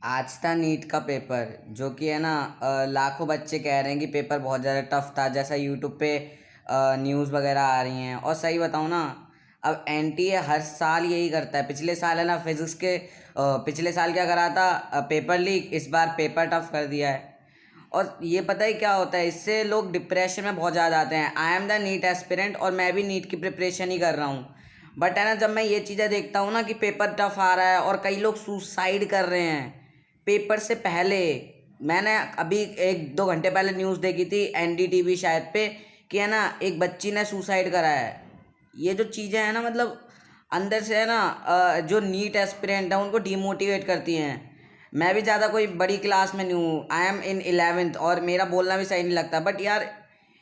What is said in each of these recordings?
आज था नीट का पेपर जो कि है ना लाखों बच्चे कह रहे हैं कि पेपर बहुत ज़्यादा टफ था, जैसा यूट्यूब पे न्यूज़ वगैरह आ रही हैं। और सही बताऊँ ना, अब एनटीए हर साल यही करता है। पिछले साल है ना फिजिक्स के पिछले साल क्या करा था, पेपर लीक। इस बार पेपर टफ कर दिया है। और ये पता है क्या होता है, इससे लोग डिप्रेशन में बहुत ज़्यादा आते हैं। I am the NEET aspirant और मैं भी नीट की प्रिपरेशन ही कर रहा हूँ। बट है ना, जब मैं ये चीज़ें देखता हूँ ना कि पेपर टफ आ रहा है और कई लोग सुसाइड कर रहे हैं पेपर से पहले। मैंने अभी 1-2 घंटे पहले न्यूज़ देखी थी एनडीटीवी शायद पे, कि है ना एक बच्ची ने सुसाइड करा है। ये जो चीज़ें हैं ना, मतलब अंदर से है ना जो नीट एस्पिरेंट है उनको डीमोटिवेट करती हैं। मैं भी ज़्यादा कोई बड़ी क्लास में नहीं हूँ, आई एम इन 11th, और मेरा बोलना भी सही नहीं लगता। बट यार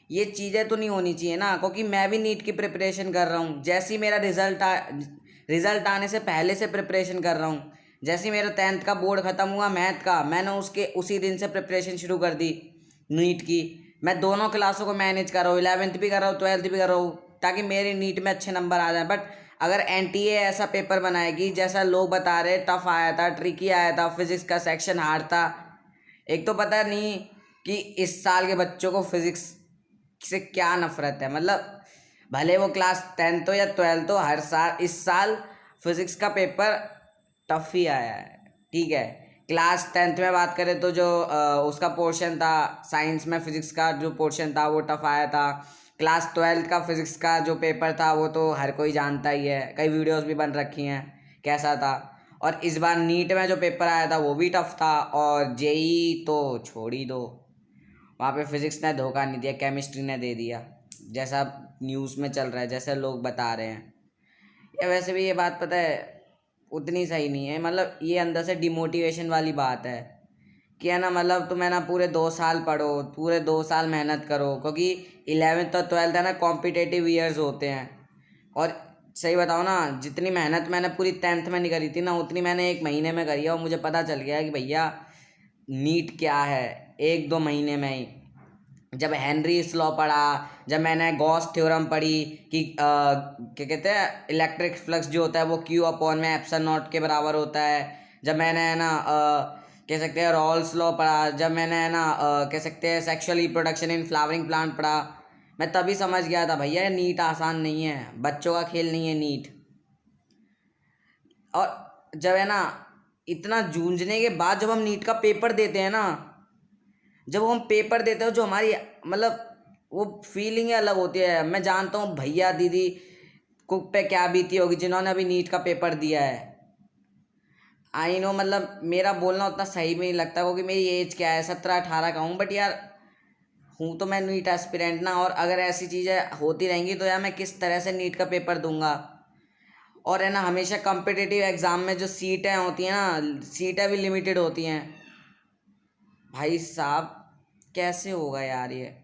ये चीज़ें तो नहीं होनी चाहिए ना, क्योंकि मैं भी नीट की प्रिपरेशन कर रहा हूँ। जैसे ही मेरा रिज़ल्ट आने से पहले से प्रिपरेशन कर रहा हूँ। जैसे ही मेरा 10th का बोर्ड ख़त्म हुआ मैथ का, मैंने उसके उसी दिन से प्रिपरेशन शुरू कर दी नीट की। मैं दोनों क्लासों को मैनेज कर रहा हूँ, 11th भी कर रहा हूँ, 12th भी कर रहा हूँ, ताकि मेरे नीट में अच्छे नंबर आ जाए। बट अगर एनटीए ऐसा पेपर बनाएगी जैसा लोग बता रहे, टफ आया था, ट्रिकी आया था, फिजिक्स का सेक्शन हार्ड था। एक तो पता नहीं कि इस साल के बच्चों को फिजिक्स से क्या नफरत है। मतलब भले वो क्लास 10th हो या 12th हो, हर साल इस साल फिजिक्स का पेपर टफ ही आया है। ठीक है, क्लास 10th में बात करें तो जो उसका पोर्शन था, साइंस में फिजिक्स का जो पोर्शन था वो टफ आया था। क्लास 12th का फिजिक्स का जो पेपर था वो तो हर कोई जानता ही है, कई वीडियोस भी बन रखी हैं कैसा था। और इस बार नीट में जो पेपर आया था वो भी टफ था, और जेई तो छोड़ ही दो। वहाँ पे फिजिक्स ने धोखा नहीं दिया, केमिस्ट्री ने दे दिया, जैसा न्यूज़ में चल रहा है, जैसे लोग बता रहे हैं। या वैसे भी ये बात पता है उतनी सही नहीं है। मतलब ये अंदर से डिमोटिवेशन वाली बात है कि है ना, मतलब तुम है ना पूरे 2 साल पढ़ो, पूरे 2 साल मेहनत करो, क्योंकि 11th और 12th है ना कॉम्पिटेटिव ईयर्स होते हैं। और सही बताओ ना, जितनी मेहनत मैंने पूरी 10th में नहीं करी थी ना, उतनी मैंने 1 महीने में करी है। और मुझे पता चल गया कि भैया नीट क्या है 1-2 महीने में ही। जब हेनरीज लॉ पढ़ा, जब मैंने गॉस थ्योरम पढ़ी कि क्या कहते हैं, इलेक्ट्रिक फ्लक्स जो होता है वो क्यू अपॉन में एप्सिलॉन नॉट के बराबर होता है। जब मैंने है ना कह सकते हैं रॉल्स लॉ पढ़ा, जब मैंने है ना कह सकते हैं sexual reproduction in flowering plant पढ़ा, मैं तभी समझ गया था भैया नीट आसान नहीं है, बच्चों का खेल नहीं है नीट। और जब है ना इतना जूझने के बाद जब हम नीट का पेपर देते हैं ना, जब हम पेपर देते हो जो हमारी मतलब वो फीलिंग अलग होती है। मैं जानता हूँ भैया दीदी को पे क्या बीती होगी जिन्होंने अभी नीट का पेपर दिया है। आई नो, मतलब मेरा बोलना उतना सही भी नहीं लगता क्योंकि मेरी एज क्या है, 17-18 का हूँ। बट यार हूँ तो मैं नीट एस्पिरेंट ना, और अगर ऐसी चीज़ें होती रहेंगी तो यार मैं किस तरह से नीट का पेपर दूंगा। और है ना हमेशा कम्पिटिटिव एग्ज़ाम में जो सीटें होती हैं ना, सीटें भी लिमिटेड होती हैं। भाई साहब कैसे होगा यार ये।